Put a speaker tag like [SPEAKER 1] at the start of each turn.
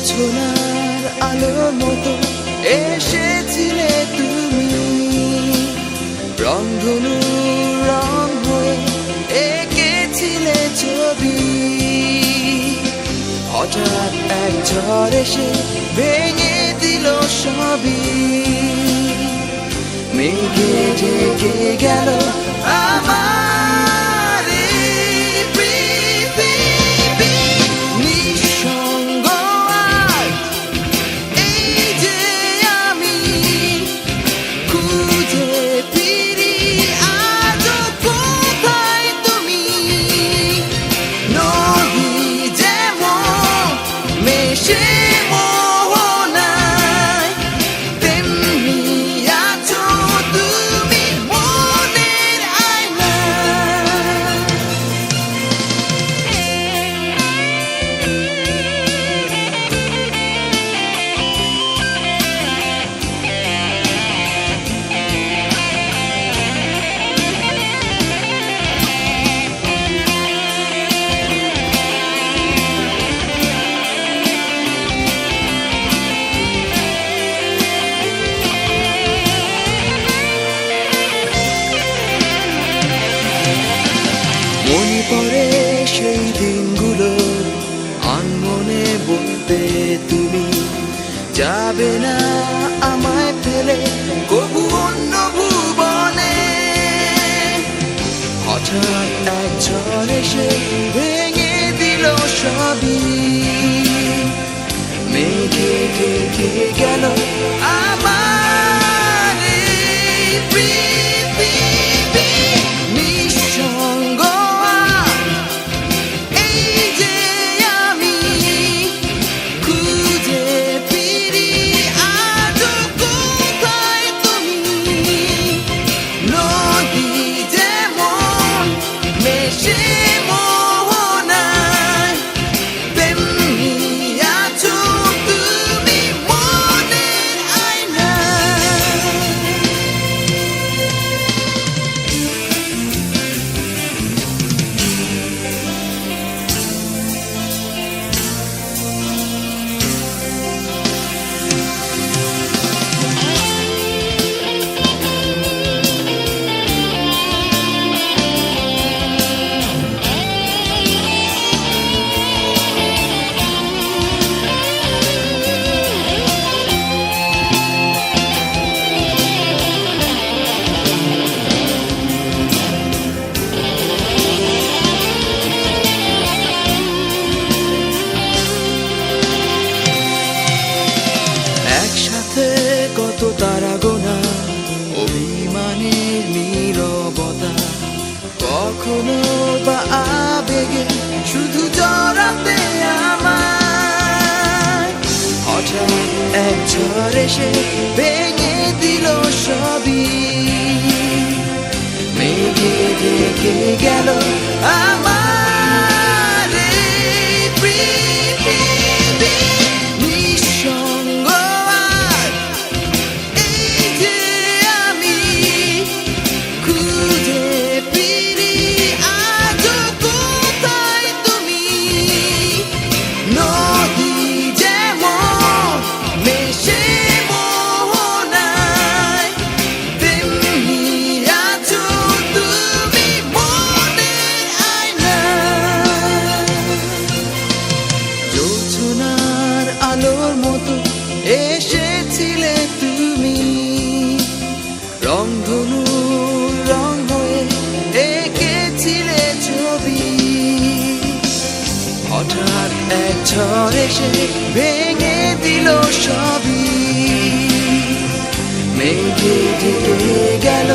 [SPEAKER 1] জোছনার আলোর মতো এসেছিলে তুমি, রংধনুর রং হয়ে এঁকেছিলে ছবি। হঠাৎ এক ঝড় এসে ভেঙে দিল সবই, মেঘে ঢেকে গেল আমার এই পৃথিবী। নিঃসঙ্গ আজ এই যে আমি, খুঁজে ফিরি আজও কোথায় তুমি। নদী যেমন মেশে মোহনায়, তেমনি আছো তুমি মনের আয়নায়। মনে পড়ে সেই দিনগুলো, আনমনে বলতে তুমি যাবে না আমায় ফেলে কবু অন্য ভুবনে। হঠাৎ এক ঝড় এসে ভেঙে দিল সবই, মেঘে ঢেকে গেল আমার এই পৃথিবী। নিঃসঙ্গ এই যে আমি, খুঁজে ফিরি আজও কোথায় তুমি। নদী যেমন মেশে মোহনায়, তেমনি আছো তুমি মনের আয়নায়। একসাথে কত তারা গোনা, অভিমানের নীরবতা, কখনো বা আবেগে শুধু জড়াতে আমায়। হঠাৎ এক ঝড় এসে ভেঙে দিল সবই, মেঘে ঢেকে গেল আমার এই পৃথিবী। নিঃসঙ্গ আজ এই যে আমি, খুঁজে ফিরি আজও কোথায় তুমি। নদী যেমন মেশে মোহনায়, তেমনি আছো তুমি মনের আয়নায়। জোছনার আলোর মতো এসেছিলে তুমি, রংধনুর রং হয়ে এঁকেছিলে ছবি। হঠাৎ এক ঝড় এসে ভেঙে দিল সবই, মেঘে ঢেকে গেল